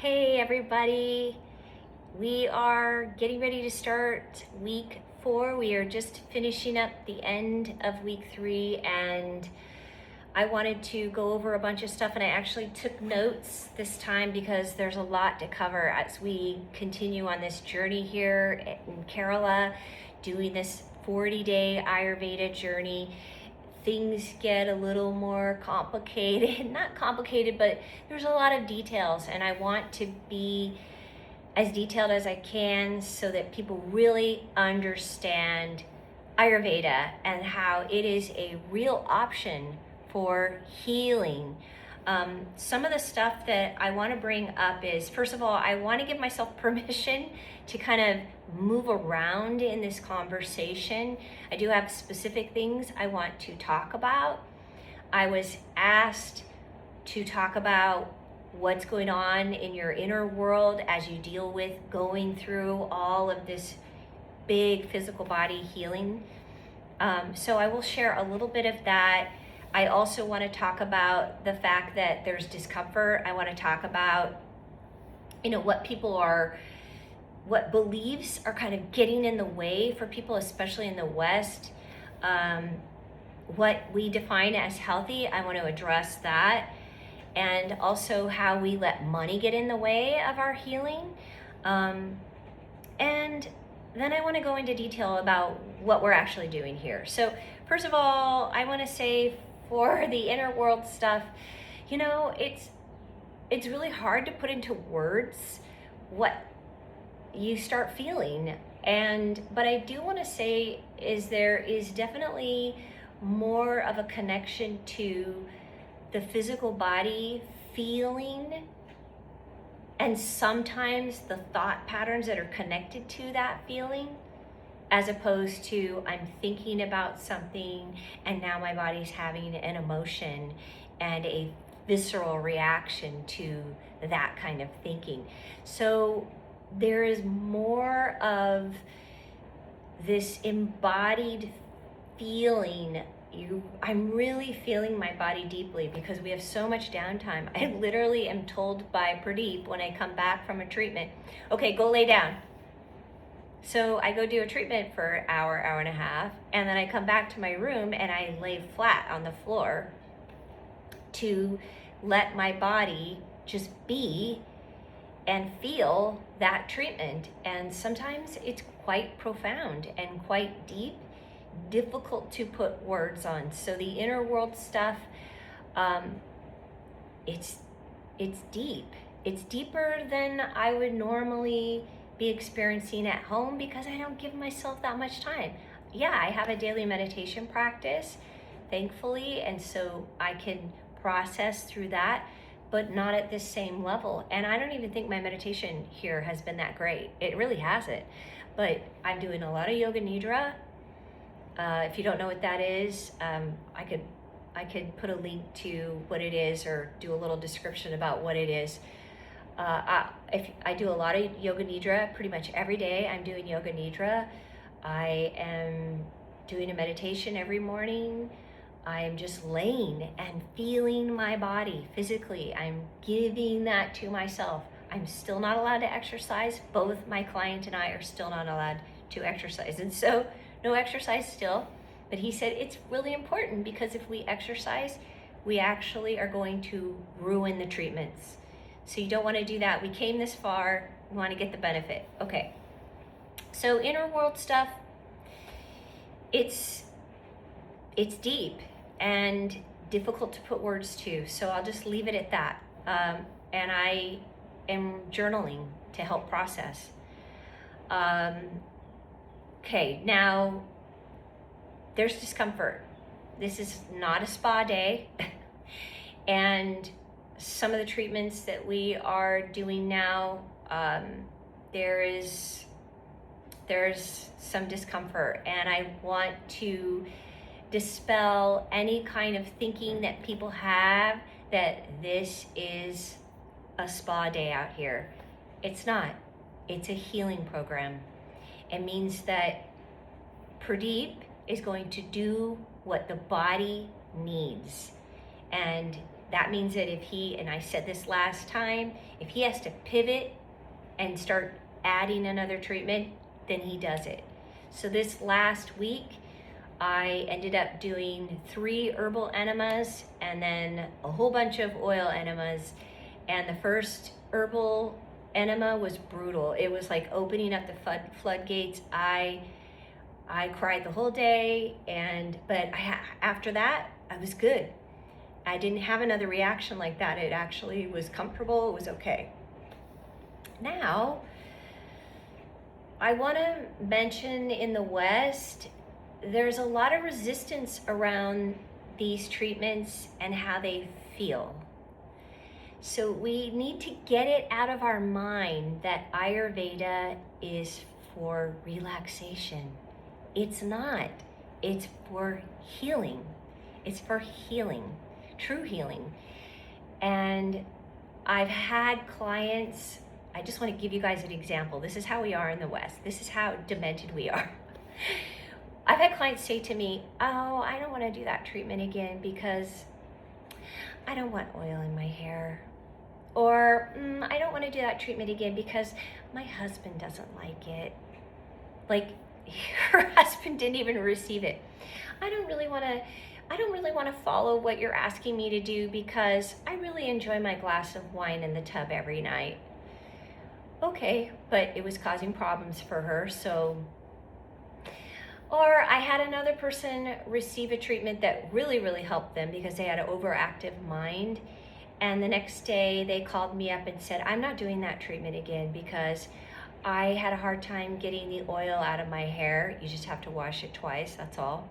Hey everybody, we are getting ready to start week 4. We are just finishing up the end of week 3, and I wanted to go over a bunch of stuff, and I actually took notes this time because there's a lot to cover as we continue on this journey here in Kerala, doing this 40-day Ayurveda journey. Things get a little more complicated, not complicated, but there's a lot of details, and I want to be as detailed as I can so that people really understand Ayurveda and how it is a real option for healing. Some of the stuff that I want to bring up is, first of all, I want to give myself permission to kind of move around in this conversation. I do have specific things I want to talk about. I was asked to talk about what's going on in your inner world as you deal with going through all of this big physical body healing. So I will share a little bit of that. I also want to talk about the fact that there's discomfort. I want to talk about, what beliefs are kind of getting in the way for people, especially in the West. What we define as healthy, I want to address that. And also how we let money get in the way of our healing. And then I want to go into detail about what we're actually doing here. So first of all, I want to say, for the inner world stuff, it's really hard to put into words what you start feeling. But I do want to say is there is definitely more of a connection to the physical body feeling, and sometimes the thought patterns that are connected to that feeling, as opposed to I'm thinking about something and now my body's having an emotion and a visceral reaction to that kind of thinking. So there is more of this embodied feeling. I'm really feeling my body deeply because we have so much downtime. I literally am told by Pradeep when I come back from a treatment, okay, go lay down. So I go do a treatment for an hour and a half, and then I come back to my room and I lay flat on the floor to let my body just be and feel that treatment. And sometimes it's quite profound and quite deep, difficult to put words on. So the inner world stuff, it's deep. It's deeper than I would normally be experiencing at home because I don't give myself that much time. Yeah, I have a daily meditation practice, thankfully, and so I can process through that, but not at this same level. And I don't even think my meditation here has been that great. It really hasn't. But I'm doing a lot of yoga nidra. If you don't know what that is, I could put a link to what it is or do a little description about what it is. If I do a lot of yoga nidra pretty much every day. I'm doing yoga nidra. I am doing a meditation every morning. I am just laying and feeling my body physically. I'm giving that to myself. I'm still not allowed to exercise. Both my client and I are still not allowed to exercise. And so no exercise still. But he said it's really important because if we exercise, we actually are going to ruin the treatments. So you don't want to do that. We came this far. We want to get the benefit. Okay. So inner world stuff, it's deep and difficult to put words to. So I'll just leave it at that. And I am journaling to help process. Okay, now there's discomfort. This is not a spa day. And some of the treatments that we are doing now, there's some discomfort, and I want to dispel any kind of thinking that people have that this is a spa day out here. It's not. It's a healing program. It means that Pradeep is going to do what the body needs. And That means that if he, and I said this last time, if he has to pivot and start adding another treatment, then he does it. So this last week, I ended up doing 3 herbal enemas and then a whole bunch of oil enemas. And the first herbal enema was brutal. It was like opening up the floodgates. I cried the whole day, but after that, I was good. I didn't have another reaction like that. It actually was comfortable. It was okay. Now, I want to mention in the West, there's a lot of resistance around these treatments and how they feel. So we need to get it out of our mind that Ayurveda is for relaxation. It's not. It's for healing. It's for healing, true healing. And I've had clients, I just want to give you guys an example. This is how we are in the West. This is how demented we are. I've had clients say to me, oh, I don't want to do that treatment again because I don't want oil in my hair. Or I don't want to do that treatment again because my husband doesn't like it. Like, her husband didn't even receive it. I don't really want to follow what you're asking me to do because I really enjoy my glass of wine in the tub every night. Okay, but it was causing problems for her, so. Or I had another person receive a treatment that really, really helped them because they had an overactive mind. And the next day they called me up and said, I'm not doing that treatment again because I had a hard time getting the oil out of my hair. You just have to wash it twice, that's all.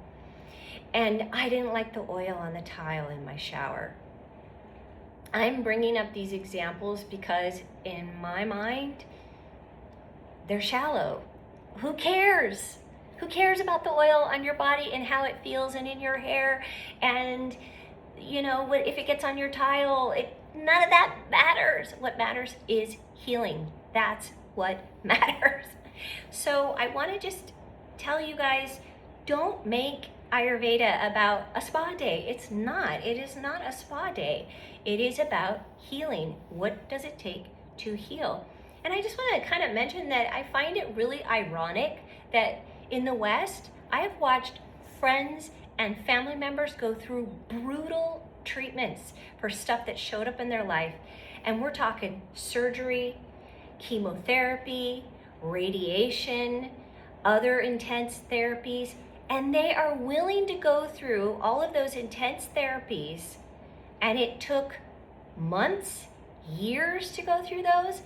And I didn't like the oil on the tile in my shower. I'm bringing up these examples because in my mind, they're shallow. Who cares? Who cares about the oil on your body and how it feels and in your hair? And if it gets on your tile, none of that matters. What matters is healing. That's what matters. So I want to just tell you guys, don't make Ayurveda about a spa day. It's not. It is not a spa day. It is about healing. What does it take to heal? And I just want to kind of mention that I find it really ironic that in the West, I have watched friends and family members go through brutal treatments for stuff that showed up in their life. And we're talking surgery, chemotherapy, radiation, other intense therapies. And they are willing to go through all of those intense therapies. And it took months, years to go through those.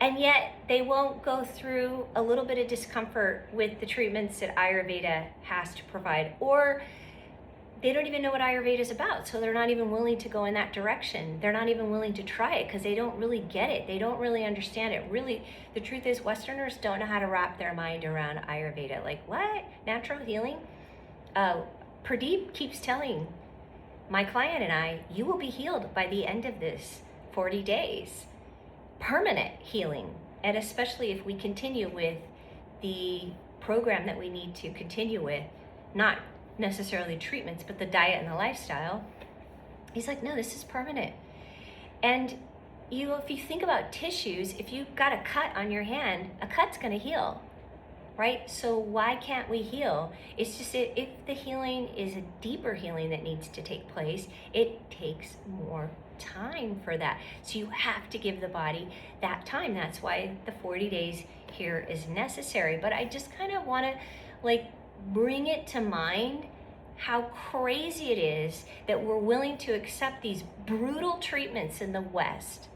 And yet they won't go through a little bit of discomfort with the treatments that Ayurveda has to provide. Or they don't even know what Ayurveda is about, so they're not even willing to go in that direction. They're not even willing to try it because they don't really get it. They don't really understand it. Really, the truth is Westerners don't know how to wrap their mind around Ayurveda. Like, what? Natural healing? Pradeep keeps telling my client and I, you will be healed by the end of this 40 days. Permanent healing. And especially if we continue with the program that we need to continue with, not necessarily treatments, but the diet and the lifestyle. He's like, no, this is permanent. And if you think about tissues, if you've got a cut on your hand, a cut's going to heal, right? So why can't we heal? It's just if the healing is a deeper healing that needs to take place, it takes more time for that. So you have to give the body that time. That's why the 40 days here is necessary. But I just kind of want to bring it to mind how crazy it is that we're willing to accept these brutal treatments in the West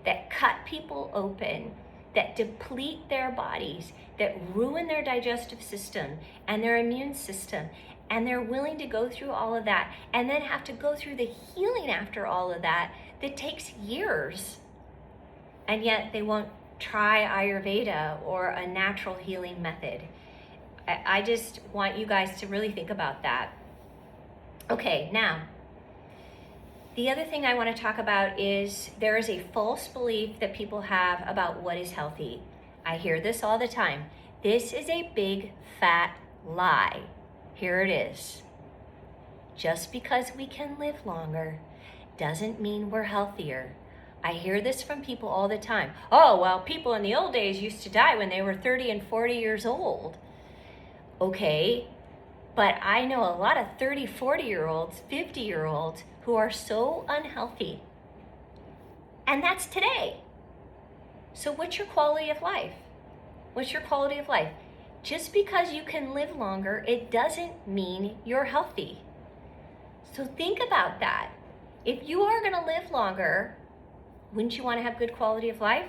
that cut people open, that deplete their bodies, that ruin their digestive system and their immune system. And they're willing to go through all of that and then have to go through the healing after all of that takes years. And yet they won't try Ayurveda or a natural healing method. I just want you guys to really think about that. Okay, now, the other thing I want to talk about is there is a false belief that people have about what is healthy. I hear this all the time. This is a big fat lie. Here it is. just because we can live longer doesn't mean we're healthier. I hear this from people all the time. Oh, well, people in the old days used to die when they were 30 and 40 years old. Okay, but I know a lot of 30, 40-year-olds, 50-year-olds who are so unhealthy. And that's today. So what's your quality of life? What's your quality of life? Just because you can live longer, it doesn't mean you're healthy. So think about that. If you are going to live longer, wouldn't you want to have good quality of life?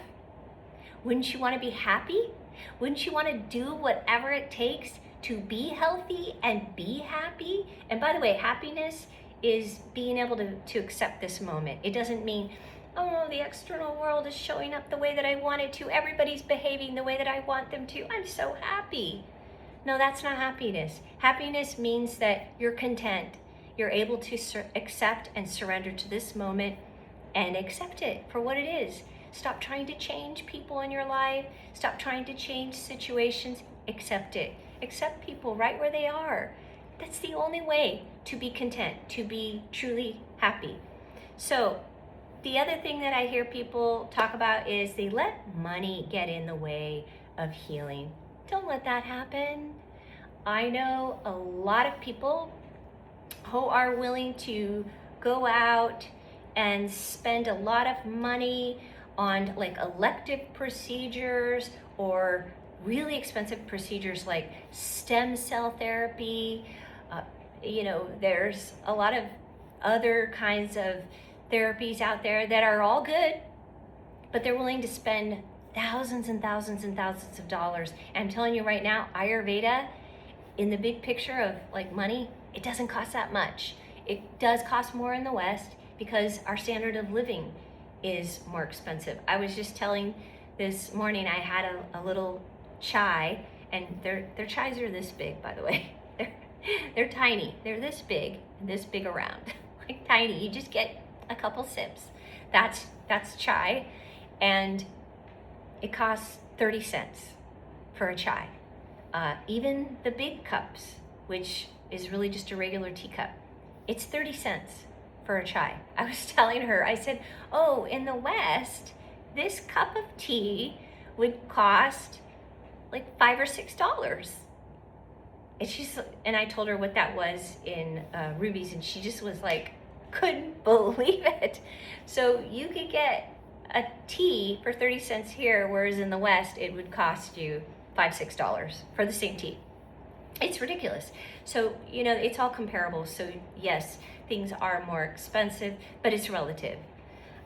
Wouldn't you want to be happy? Wouldn't you want to do whatever it takes to be healthy and be happy? And by the way, happiness is being able to accept this moment. It doesn't mean, oh, the external world is showing up the way that I want it to. Everybody's behaving the way that I want them to. I'm so happy. No, that's not happiness. Happiness means that you're content. You're able to accept and surrender to this moment and accept it for what it is. Stop trying to change people in your life. Stop trying to change situations. Accept it. Accept people right where they are. That's the only way to be content, to be truly happy. So the other thing that I hear people talk about is they let money get in the way of healing. Don't let that happen. I know a lot of people who are willing to go out and spend a lot of money on like elective procedures or really expensive procedures like stem cell therapy. There's a lot of other kinds of therapies out there that are all good, but they're willing to spend thousands and thousands and thousands of dollars. And I'm telling you right now, Ayurveda, in the big picture of like money, it doesn't cost that much. It does cost more in the West because our standard of living is more expensive. I was just telling this morning, I had a little chai, and their chais are this big, by the way. They're tiny. They're this big around, like tiny. You just get a couple sips. That's chai, and it costs 30 cents for a chai. Even the big cups, which is really just a regular teacup, it's 30 cents for a chai. I was telling her, I said, oh, in the West, this cup of tea would cost like $5 or $6. And I told her what that was in rupees, and she just was like, couldn't believe it. So you could get a tea for 30 cents here, whereas in the West, it would cost you $5, $6 for the same tea. It's ridiculous. So, it's all comparable. So yes, things are more expensive, but it's relative.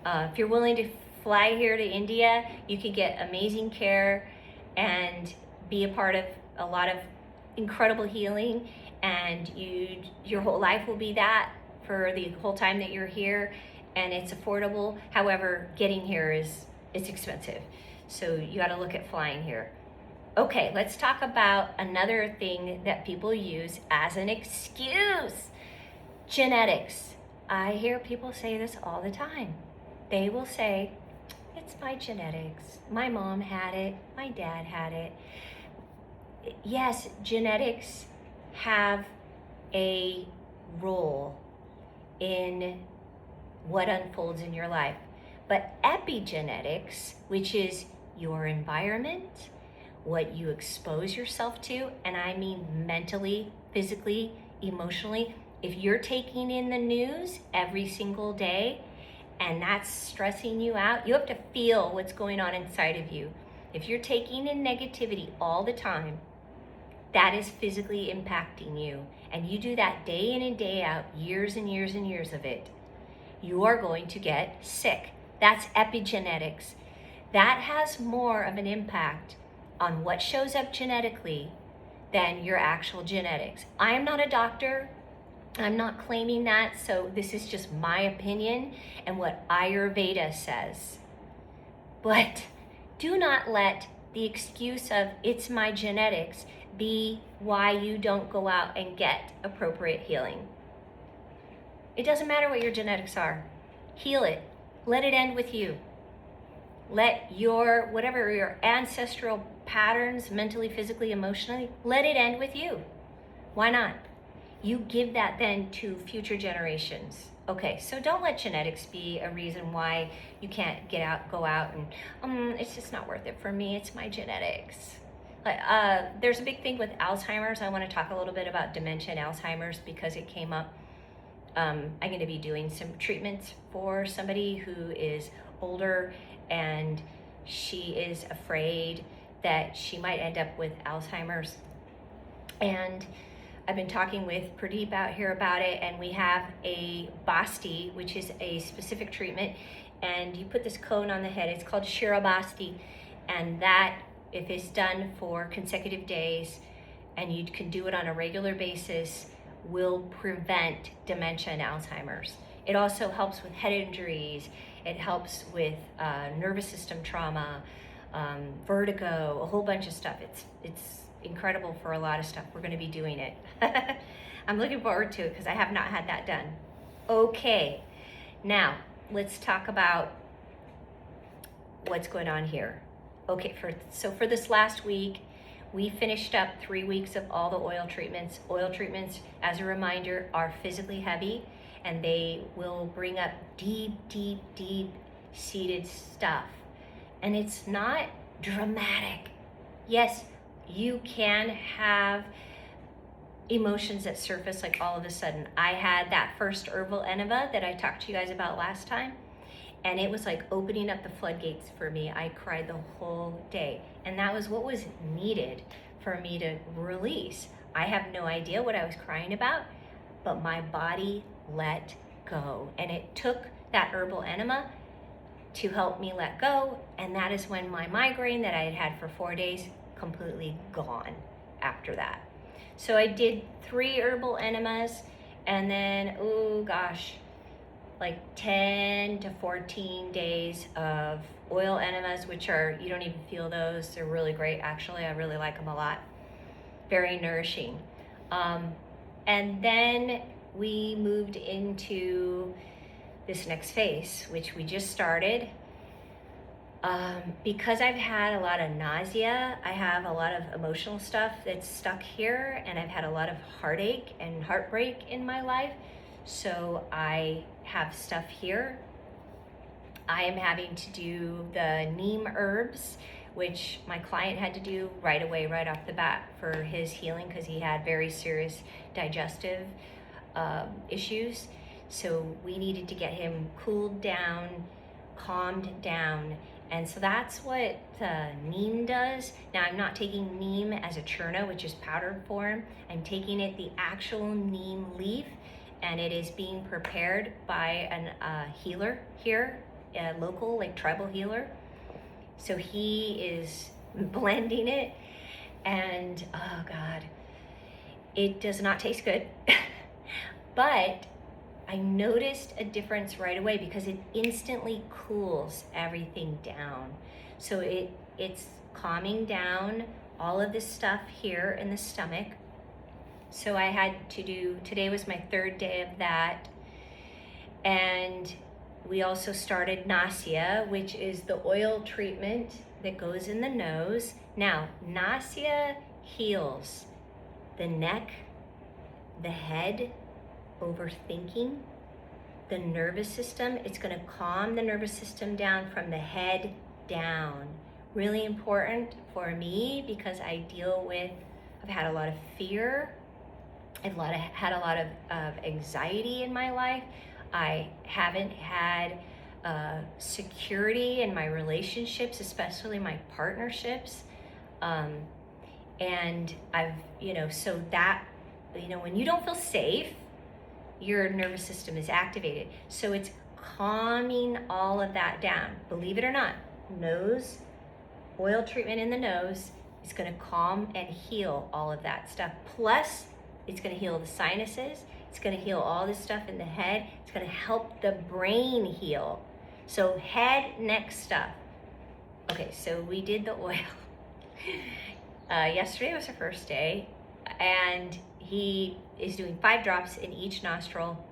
If you're willing to fly here to India, you can get amazing care and be a part of a lot of incredible healing, and your whole life will be that for the whole time that you're here, and it's affordable. However, getting here it's expensive. So you got to look at flying here. Okay, let's talk about another thing that people use as an excuse. Genetics. I hear people say this all the time. They will say, it's my genetics. My mom had it. My dad had it. Yes, genetics have a role in what unfolds in your life. But epigenetics, which is your environment, what you expose yourself to, and I mean mentally, physically, emotionally. If you're taking in the news every single day and that's stressing you out, you have to feel what's going on inside of you. If you're taking in negativity all the time, that is physically impacting you. And you do that day in and day out, years and years and years of it, you are going to get sick. That's epigenetics. That has more of an impact on what shows up genetically than your actual genetics. I am not a doctor. I'm not claiming that, so this is just my opinion and what Ayurveda says. But do not let the excuse of it's my genetics be why you don't go out and get appropriate healing. It doesn't matter what your genetics are. Heal it. Let it end with you. Let whatever your ancestral patterns, mentally, physically, emotionally, let it end with you. Why not? you give that then to future generations. Okay, so don't let genetics be a reason why you can't go out and, it's just not worth it for me, it's my genetics. There's a big thing with Alzheimer's. I want to talk a little bit about dementia and Alzheimer's because it came up. I'm going to be doing some treatments for somebody who is older, and she is afraid that she might end up with Alzheimer's. And I've been talking with Pradeep out here about it, and we have a Basti, which is a specific treatment, and you put this cone on the head. It's called Shira Basti, and that, if it's done for consecutive days, and you can do it on a regular basis, will prevent dementia and Alzheimer's. It also helps with head injuries. It helps with nervous system trauma, vertigo, a whole bunch of stuff. It's incredible for a lot of stuff. We're going to be doing it. I'm looking forward to it because I have not had that done. Okay, now let's talk about what's going on here. Okay, so for this last week, we finished up 3 weeks of all the oil treatments. Oil treatments, as a reminder, are physically heavy, and they will bring up deep, deep, deep seated stuff. And it's not dramatic. Yes, you can have emotions that surface like all of a sudden. I had that first herbal enema that I talked to you guys about last time, and it was like opening up the floodgates for me. I cried the whole day, and that was what was needed for me to release. I have no idea what I was crying about, but my body let go, and it took that herbal enema to help me let go, and that is when my migraine that I had had for 4 days completely gone after that. So I did 3 herbal enemas, and then, oh gosh, like 10 to 14 days of oil enemas, which are, you don't even feel those. They're really great, actually. I really like them a lot. Very nourishing. And then we moved into this next phase, which we just started. Because I've had a lot of nausea, I have a lot of emotional stuff that's stuck here, and I've had a lot of heartache and heartbreak in my life. So I have stuff here. I am having to do the neem herbs, which my client had to do right away, right off the bat, for his healing, because he had very serious digestive issues. So we needed to get him cooled down, calmed down. And so that's what neem does. Now, I'm not taking neem as a churna, which is powdered form. I'm taking it the actual neem leaf, and it is being prepared by a healer here, a local, like, tribal healer. So he is blending it, and oh God, it does not taste good. But I noticed a difference right away because it instantly cools everything down. So it's calming down all of this stuff here in the stomach. So I had to do, today was my 3rd day of that. And we also started Nasya, which is the oil treatment that goes in the nose. Now, Nasya heals the neck, the head, overthinking, the nervous system. It's going to calm the nervous system down from the head down. Really important for me because I've had a lot of fear. I've had a lot of anxiety in my life. I haven't had security in my relationships, especially my partnerships. And I've, so that, when you don't feel safe, your nervous system is activated. So it's calming all of that down. Believe it or not, nose, oil treatment in the nose is going to calm and heal all of that stuff. Plus, it's going to heal the sinuses. It's going to heal all this stuff in the head. It's going to help the brain heal. So head, neck stuff. Okay, so we did the oil. Yesterday was the first day, and he is doing 5 drops in each nostril.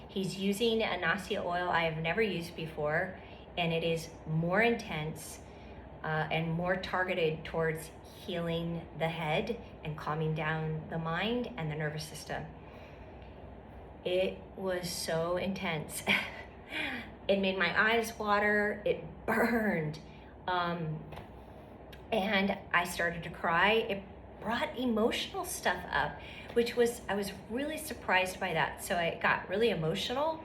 He's using a Nasya oil I have never used before, and it is more intense and more targeted towards healing the head and calming down the mind and the nervous system. It was so intense. It made my eyes water, it burned. And I started to cry. It brought emotional stuff up, I was really surprised by that. So I got really emotional.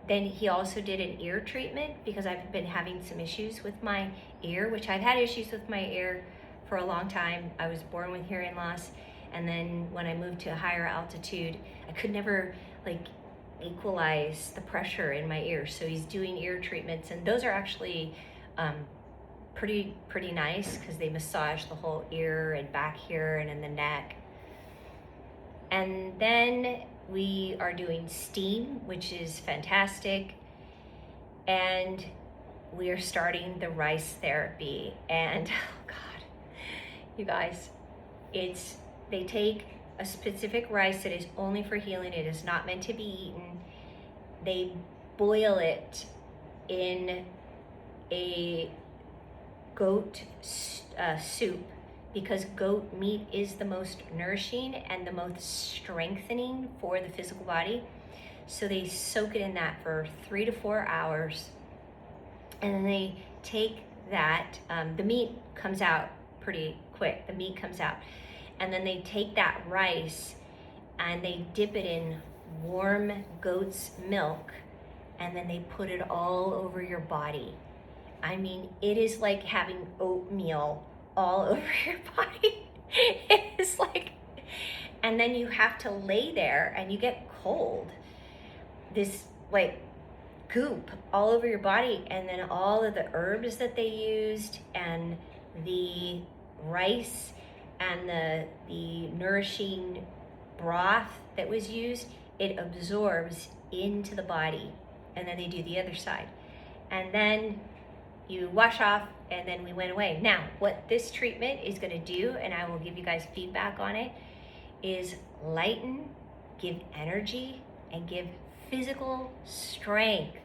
Then he also did an ear treatment because I've been having some issues with my ear, which I've had issues with my ear for a long time. I was born with hearing loss. And then when I moved to a higher altitude, I could never equalize the pressure in my ear. So he's doing ear treatments, and those are actually pretty nice because they massage the whole ear and back here and in the neck. And then we are doing steam, which is fantastic. And we are starting the rice therapy. And oh God, you guys, they take a specific rice that is only for healing. It is not meant to be eaten. They boil it in a goat soup because goat meat is the most nourishing and the most strengthening for the physical body. So they soak it in that for 3 to 4 hours. And then they take that, the meat comes out pretty quick. The meat comes out. And then they take that rice and they dip it in warm goat's milk, and then they put it all over your body. I mean, it is like having oatmeal all over your body. It is and then you have to lay there and you get cold. This goop all over your body, and then all of the herbs that they used and the rice and the nourishing broth that was used, it absorbs into the body. And then they do the other side. And then you wash off, and then we went away. Now, what this treatment is going to do, and I will give you guys feedback on it, is lighten, give energy, and give physical strength.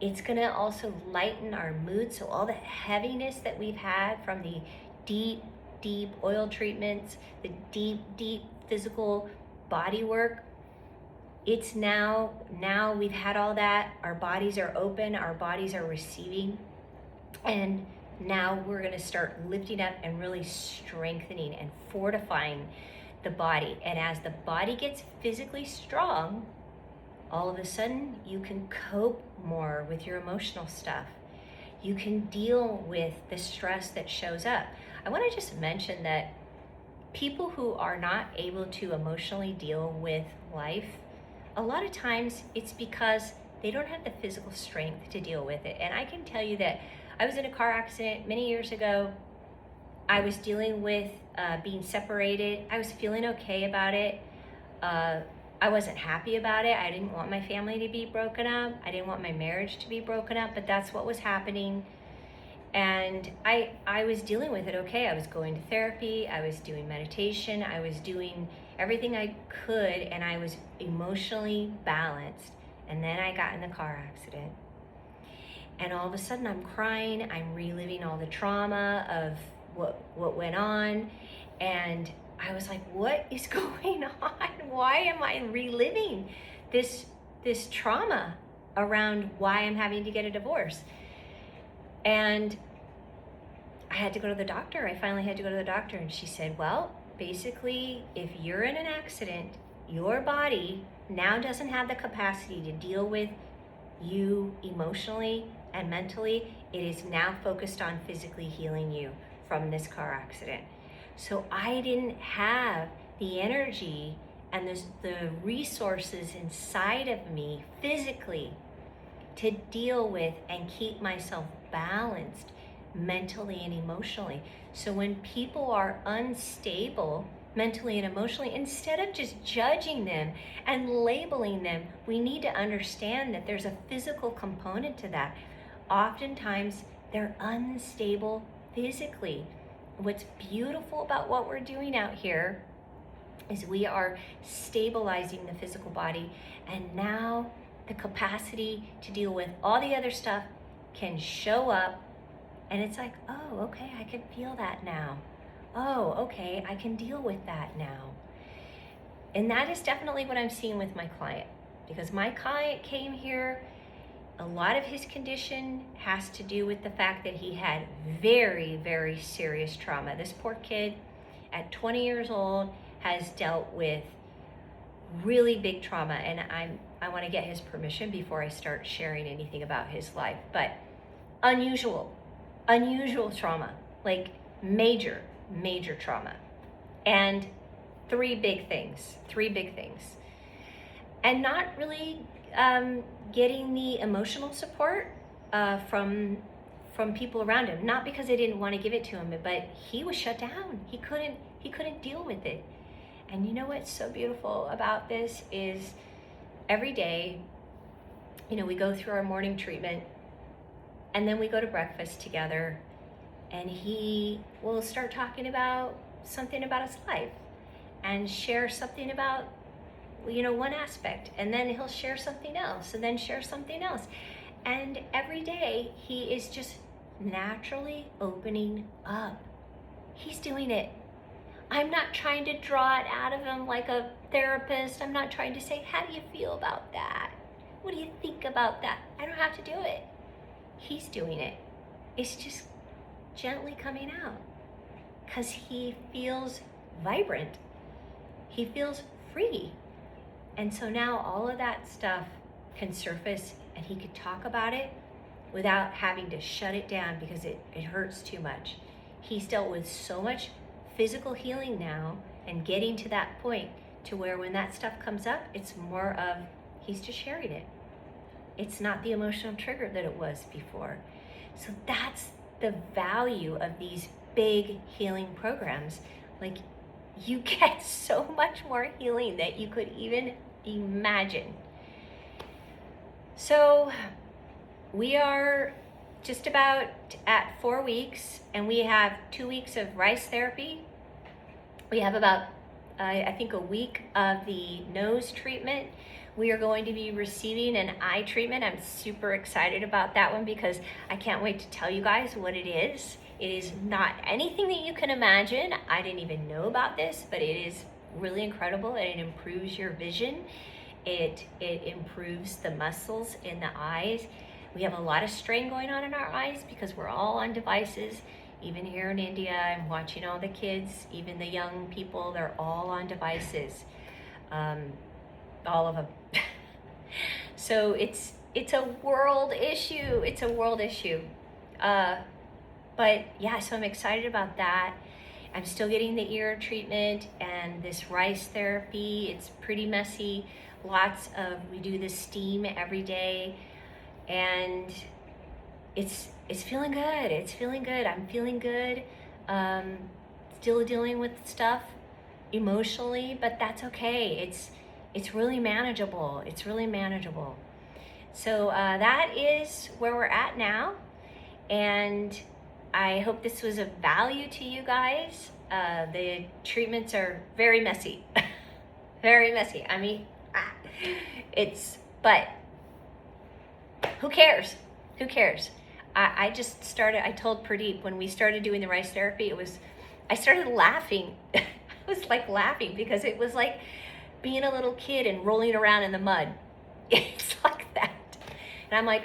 It's going to also lighten our mood. So all the heaviness that we've had from the deep oil treatments, the deep physical body work, it's now we've had all that. Our bodies are open, our bodies are receiving, and now we're going to start lifting up and really strengthening and fortifying the body. And as the body gets physically strong, all of a sudden you can cope more with your emotional stuff. You can deal with the stress that shows up. I want to just mention that people who are not able to emotionally deal with life, a lot of times it's because they don't have the physical strength to deal with it. And I can tell you that I was in a car accident many years ago. I was dealing with being separated. I was feeling okay about it. I wasn't happy about it. I didn't want my family to be broken up. I didn't want my marriage to be broken up, but that's what was happening. And I was dealing with it okay. I was going to therapy. I was doing meditation. I was doing everything I could, and I was emotionally balanced. And then I got in the car accident. And all of a sudden I'm crying. I'm reliving all the trauma of what went on. And I was like, what is going on? Why am I reliving this trauma around why I'm having to get a divorce? And I had to go to the doctor. I finally had to go to the doctor, and she said, well, basically, if you're in an accident, your body now doesn't have the capacity to deal with you emotionally and mentally. It is now focused on physically healing you from this car accident. So I didn't have the energy and the resources inside of me physically to deal with and keep myself balanced mentally and emotionally. So when people are unstable mentally and emotionally, instead of just judging them and labeling them, we need to understand that there's a physical component to that. Oftentimes they're unstable physically. What's beautiful about what we're doing out here is we are stabilizing the physical body, and now the capacity to deal with all the other stuff can show up, and it's like, oh, okay, I can feel that now. Oh, okay, I can deal with that now. And that is definitely what I'm seeing with my client, because my client came here, a lot of his condition has to do with the fact that he had very, very serious trauma. This poor kid at 20 years old has dealt with really big trauma, and I want to get his permission before I start sharing anything about his life. But unusual trauma, like major trauma, and three big things, and not really getting the emotional support from people around him. Not because they didn't want to give it to him, but he was shut down. He couldn't deal with it. And you know what's so beautiful about this is every day, we go through our morning treatment, and then we go to breakfast together, and he will start talking about something about his life and share something about one aspect, and then he'll share something else, and then share something else. And every day he is just naturally opening up. He's doing it. I'm not trying to draw it out of him like a therapist. I'm not trying to say, how do you feel about that? What do you think about that? I don't have to do it. He's doing it. It's just gently coming out because he feels vibrant. He feels free. And so now all of that stuff can surface, and he could talk about it without having to shut it down because it hurts too much. He's dealt with so much physical healing now, and getting to that point to where when that stuff comes up, it's more of he's just sharing it. It's not the emotional trigger that it was before. So that's the value of these big healing programs. Like, you get so much more healing that you could even imagine. So we are just about at 4 weeks, and we have 2 weeks of rice therapy. We have about, I think, a week of the nose treatment. We are going to be receiving an eye treatment. I'm super excited about that one because I can't wait to tell you guys what it is. It is not anything that you can imagine. I didn't even know about this, but it is really incredible, and it improves your vision. It improves the muscles in the eyes. We have a lot of strain going on in our eyes because we're all on devices. Even here in India, I'm watching all the kids, even the young people, they're all on devices. All of them. So it's a world issue. It's a world issue. But yeah, so I'm excited about that. I'm still getting the ear treatment and this rice therapy. It's pretty messy. We do the steam every day, and it's feeling good. It's feeling good. I'm feeling good. Still dealing with stuff emotionally, but that's okay. It's really manageable. It's really manageable. So that is where we're at now, and I hope this was of value to you guys. The treatments are very messy. Very messy. I mean, but who cares? Who cares? I just started, I told Pradeep when we started doing the rice therapy, I started laughing. I was like laughing because it was like being a little kid and rolling around in the mud. It's like that. And I'm like,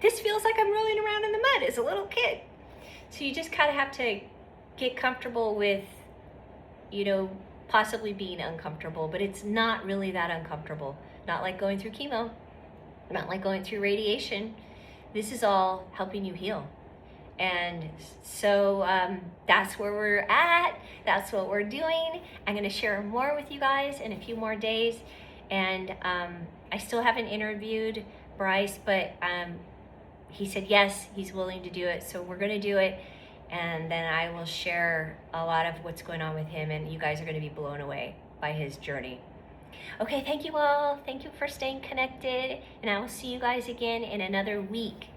this feels like I'm rolling around in the mud as a little kid. So you just kind of have to get comfortable with, possibly being uncomfortable, but it's not really that uncomfortable. Not like going through chemo, not like going through radiation. This is all helping you heal. And so that's where we're at. That's what we're doing. I'm going to share more with you guys in a few more days. And I still haven't interviewed Bryce, but he said yes, he's willing to do it. So we're going to do it. And then I will share a lot of what's going on with him, and you guys are going to be blown away by his journey. Okay, thank you all. Thank you for staying connected, and I will see you guys again in another week.